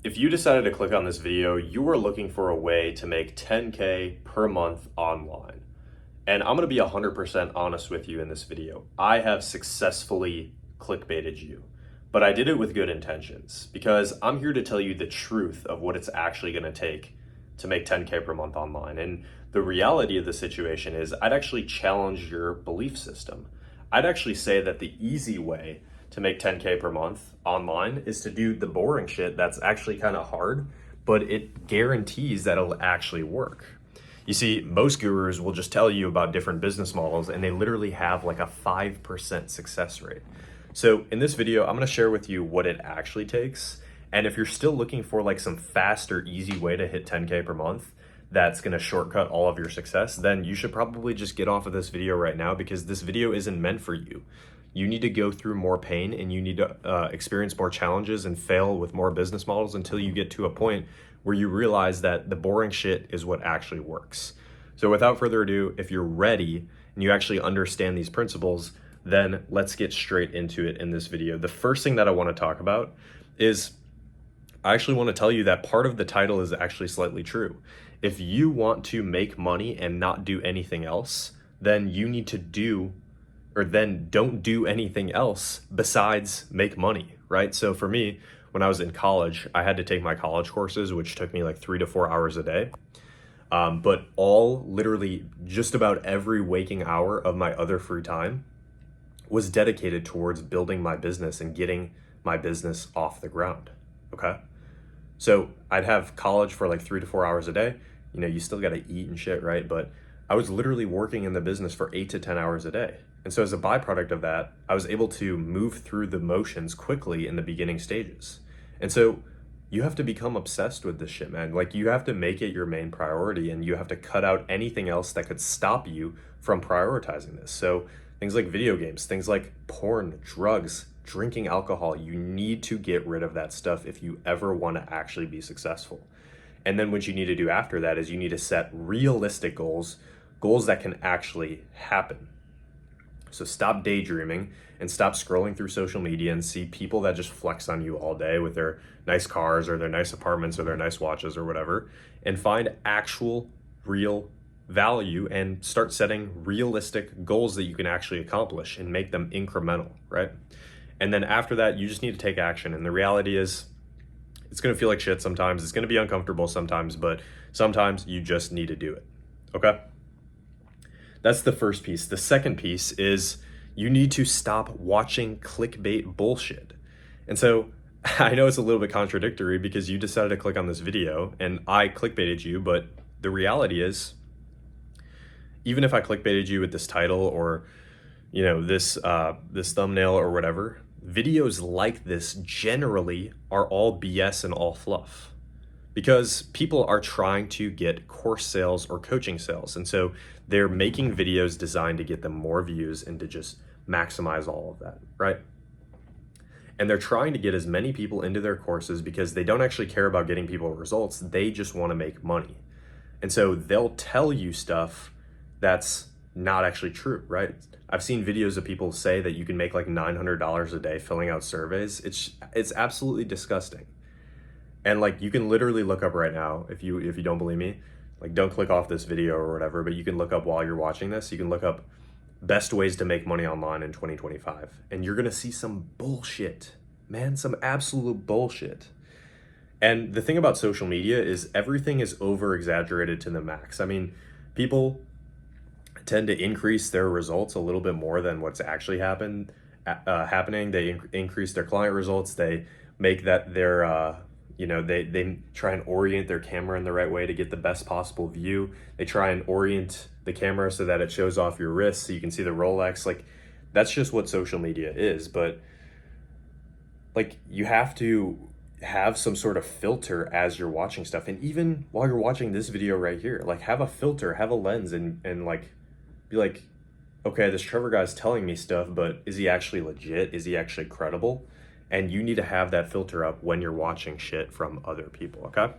If you decided to click on this video, you are looking for a way to make 10K per month online. And I'm gonna be 100% honest with you in this video. I have successfully clickbaited you, but I did it with good intentions because I'm here to tell you the truth of what it's actually gonna take to make 10K per month online. And the reality of the situation is I'd actually challenge your belief system. I'd actually say that the easy way to make 10K per month online is to do the boring shit that's actually kind of hard, but it guarantees that it'll actually work. You see, most gurus will just tell you about different business models and they literally have like a 5% success rate. So in this video, I'm gonna share with you what it actually takes. And if you're still looking for like some fast or easy way to hit 10K per month, that's gonna shortcut all of your success, then you should probably just get off of this video right now because this video isn't meant for you. You need to go through more pain and you need to experience more challenges and fail with more business models until you get to a point where you realize that the boring shit is what actually works. So without further ado, if you're ready and you actually understand these principles, then let's get straight into it in this video. The first thing that I want to talk about is I actually want to tell you that part of the title is actually slightly true. If you want to make money and not do anything else, then you need to then don't do anything else besides make money, right? So for me, when I was in college, I had to take my college courses, which took me like 3 to 4 hours a day. But literally just about every waking hour of my other free time was dedicated towards building my business and getting my business off the ground, okay? So I'd have college for like 3 to 4 hours a day. You know, you still got to eat and shit, right? But I was literally working in the business for 8 to 10 hours a day. And so as a byproduct of that, I was able to move through the motions quickly in the beginning stages. And so you have to become obsessed with this shit, man. Like you have to make it your main priority and you have to cut out anything else that could stop you from prioritizing this. So things like video games, things like porn, drugs, drinking alcohol, you need to get rid of that stuff if you ever want to actually be successful. And then what you need to do after that is you need to set realistic goals that can actually happen. So stop daydreaming and stop scrolling through social media and see people that just flex on you all day with their nice cars or their nice apartments or their nice watches or whatever, and find actual real value and start setting realistic goals that you can actually accomplish and make them incremental, right? And then after that, you just need to take action. And the reality is it's going to feel like shit sometimes. It's going to be uncomfortable sometimes, but sometimes you just need to do it, okay? That's the first piece. The second piece is you need to stop watching clickbait bullshit. And so I know it's a little bit contradictory because you decided to click on this video and I clickbaited you, but the reality is even if I clickbaited you with this title or this thumbnail or whatever, videos like this generally are all BS and all fluff. Because people are trying to get course sales or coaching sales. And so they're making videos designed to get them more views and to just maximize all of that, right? And they're trying to get as many people into their courses because they don't actually care about getting people results. They just want to make money. And so they'll tell you stuff that's not actually true, right? I've seen videos of people say that you can make like $900 a day filling out surveys. It's absolutely disgusting. And like you can literally look up right now if you don't believe me, like don't click off this video or whatever, but you can look up while you're watching this, you can look up best ways to make money online in 2025 and you're going to see some bullshit, man, some absolute bullshit. And the thing about social media is everything is over exaggerated to the max. I mean, people tend to increase their results a little bit more than what's actually happening. They increase their client results. They make that their they try and orient their camera in the right way to get the best possible view. They try and orient the camera so that it shows off your wrist so you can see the Rolex. Like that's just what social media is. But like you have to have some sort of filter as you're watching stuff. And even while you're watching this video right here, like have a filter, have a lens and like be like, okay, this Trevor guy's telling me stuff, but is he actually legit? Is he actually credible? And you need to have that filter up when you're watching shit from other people, okay?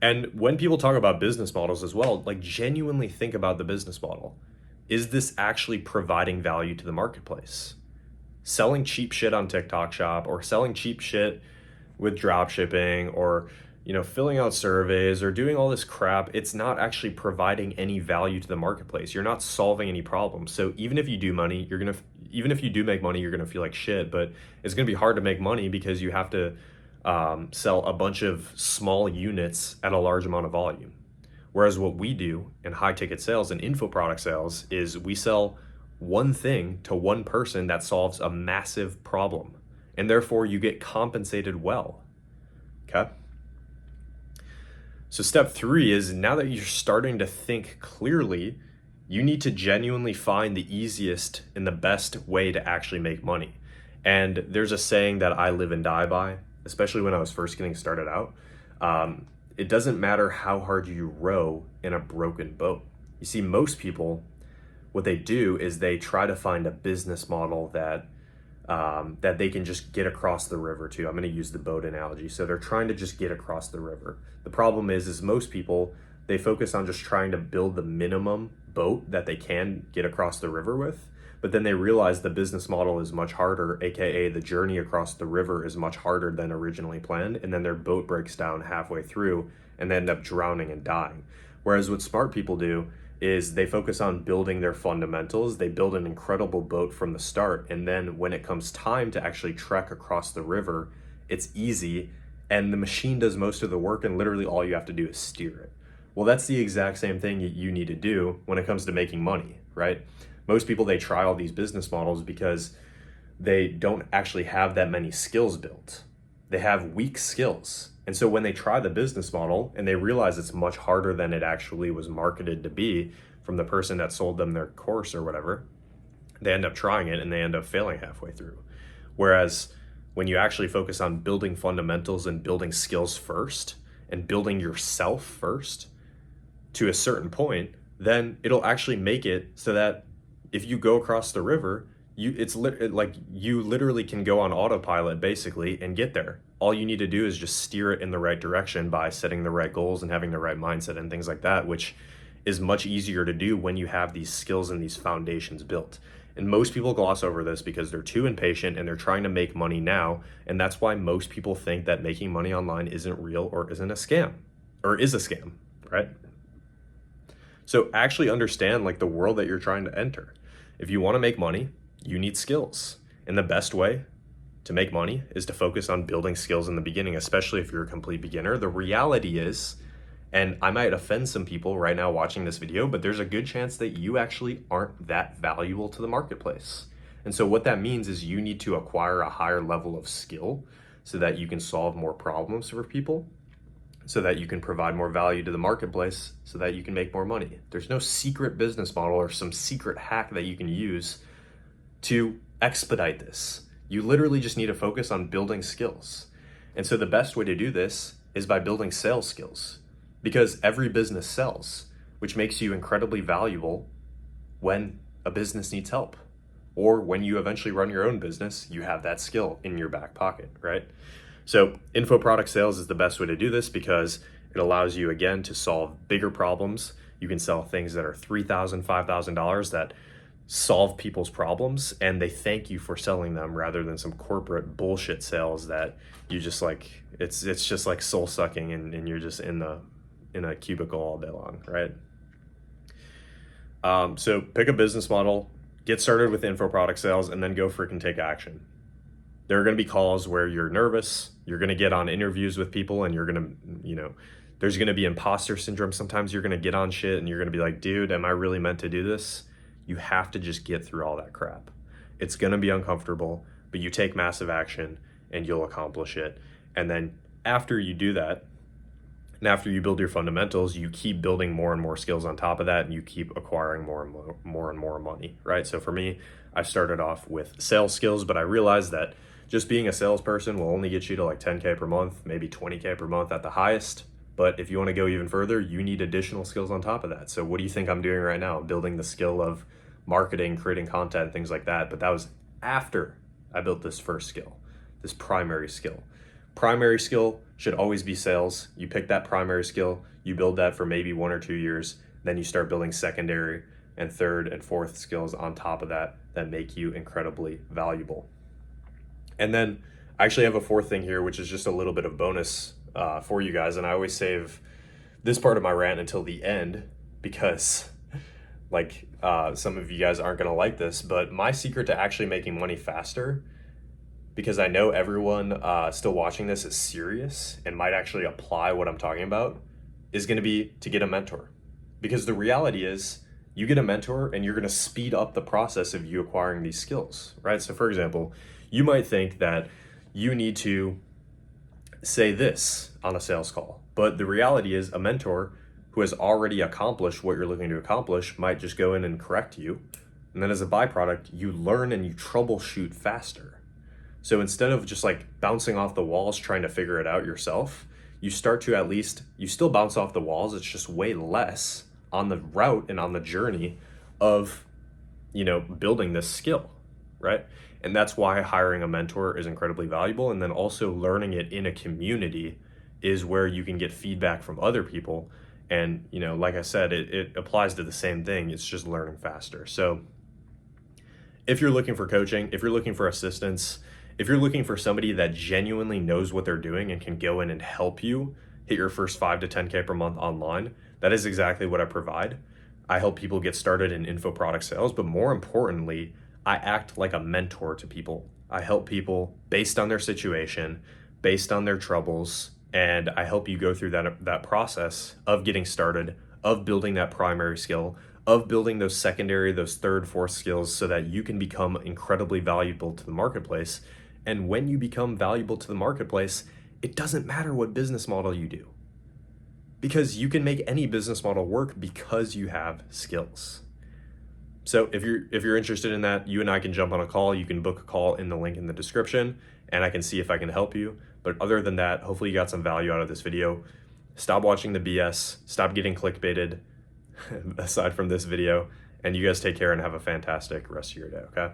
And when people talk about business models as well, like genuinely think about the business model. Is this actually providing value to the marketplace? Selling cheap shit on TikTok Shop or selling cheap shit with drop shipping or filling out surveys or doing all this crap, it's not actually providing any value to the marketplace. You're not solving any problems. So even if you do money, even if you do make money, you're gonna feel like shit. But it's gonna be hard to make money because you have to sell a bunch of small units at a large amount of volume. Whereas what we do in high ticket sales and info product sales is we sell one thing to one person that solves a massive problem, and therefore you get compensated well. Okay. So step 3 is, now that you're starting to think clearly, you need to genuinely find the easiest and the best way to actually make money. And there's a saying that I live and die by, especially when I was first getting started out. It doesn't matter how hard you row in a broken boat. You see, most people, what they do is they try to find a business model that they can just get across the river to. I'm going to use the boat analogy. So they're trying to just get across the river. The problem is most people, they focus on just trying to build the minimum boat that they can get across the river with, but then they realize the business model is much harder, aka the journey across the river is much harder than originally planned, and then their boat breaks down halfway through and they end up drowning and dying. Whereas what smart people do is they focus on building their fundamentals. They build an incredible boat from the start, and then when it comes time to actually trek across the river, it's easy and the machine does most of the work, and literally all you have to do is steer it. Well, that's the exact same thing you need to do when it comes to making money, right? Most people, they try all these business models because they don't actually have that many skills built. They have weak skills. And so when they try the business model and they realize it's much harder than it actually was marketed to be from the person that sold them their course or whatever, they end up trying it and they end up failing halfway through. Whereas when you actually focus on building fundamentals and building skills first and building yourself first to a certain point, then it'll actually make it so that if you go across the river, you literally can go on autopilot basically and get there. All you need to do is just steer it in the right direction by setting the right goals and having the right mindset and things like that, which is much easier to do when you have these skills and these foundations built. And most people gloss over this because they're too impatient and they're trying to make money now. And that's why most people think that making money online isn't real or isn't a scam, or is a scam, right? So actually understand the world that you're trying to enter. If you want to make money, you need skills. And the best way to make money is to focus on building skills in the beginning, especially if you're a complete beginner. The reality is, and I might offend some people right now watching this video, but there's a good chance that you actually aren't that valuable to the marketplace. And so what that means is you need to acquire a higher level of skill so that you can solve more problems for people, so that you can provide more value to the marketplace, so that you can make more money. There's no secret business model or some secret hack that you can use to expedite this. You literally just need to focus on building skills. And so the best way to do this is by building sales skills, because every business sells, which makes you incredibly valuable when a business needs help, or when you eventually run your own business, you have that skill in your back pocket, right? So info product sales is the best way to do this because it allows you, again, to solve bigger problems. You can sell things that are $3,000, $5,000 that solve people's problems, and they thank you for selling them rather than some corporate bullshit sales that you just it's just like soul sucking and you're just in a cubicle all day long, right? So pick a business model, get started with info product sales, and then go freaking take action. There are going to be calls where you're nervous, you're going to get on interviews with people, and you're going to, there's going to be imposter syndrome. Sometimes you're going to get on shit and you're going to be like, dude, am I really meant to do this? You have to just get through all that crap. It's going to be uncomfortable, but you take massive action and you'll accomplish it. And then after you do that, and after you build your fundamentals, you keep building more and more skills on top of that, and you keep acquiring more and more money, right? So for me, I started off with sales skills, but I realized that just being a salesperson will only get you to 10K per month, maybe 20K per month at the highest. But if you want to go even further, you need additional skills on top of that. So what do you think I'm doing right now? Building the skill of marketing, creating content, things like that. But that was after I built this first skill, this primary skill. Primary skill should always be sales. You pick that primary skill, you build that for maybe 1 or 2 years, then you start building secondary and third and fourth skills on top of that that make you incredibly valuable. And then I actually have a fourth thing here, which is just a little bit of bonus for you guys. And I always save this part of my rant until the end because like some of you guys aren't going to like this, but my secret to actually making money faster, because I know everyone still watching this is serious and might actually apply what I'm talking about, is going to be to get a mentor. Because the reality is you get a mentor and you're going to speed up the process of you acquiring these skills, right? So for example, you might think that you need to say this on a sales call, but the reality is a mentor who has already accomplished what you're looking to accomplish might just go in and correct you. And then as a byproduct, you learn and you troubleshoot faster. So instead of just like bouncing off the walls trying to figure it out yourself, you start to at least, you still bounce off the walls, it's just way less on the route and on the journey of, building this skill, right? And that's why hiring a mentor is incredibly valuable. And then also learning it in a community is where you can get feedback from other people. And, like I said, it applies to the same thing. It's just learning faster. So if you're looking for coaching, if you're looking for assistance, if you're looking for somebody that genuinely knows what they're doing and can go in and help you hit your first 5 to 10K per month online, that is exactly what I provide. I help people get started in info product sales, but more importantly, I act like a mentor to people. I help people based on their situation, based on their troubles, and I help you go through that process of getting started, of building that primary skill, of building those secondary, those third, fourth skills so that you can become incredibly valuable to the marketplace. And when you become valuable to the marketplace, it doesn't matter what business model you do, because you can make any business model work because you have skills. So if you're interested in that, you and I can jump on a call. You can book a call in the link in the description and I can see if I can help you. But other than that, hopefully you got some value out of this video. Stop watching the BS, stop getting clickbaited aside from this video, and you guys take care and have a fantastic rest of your day, okay?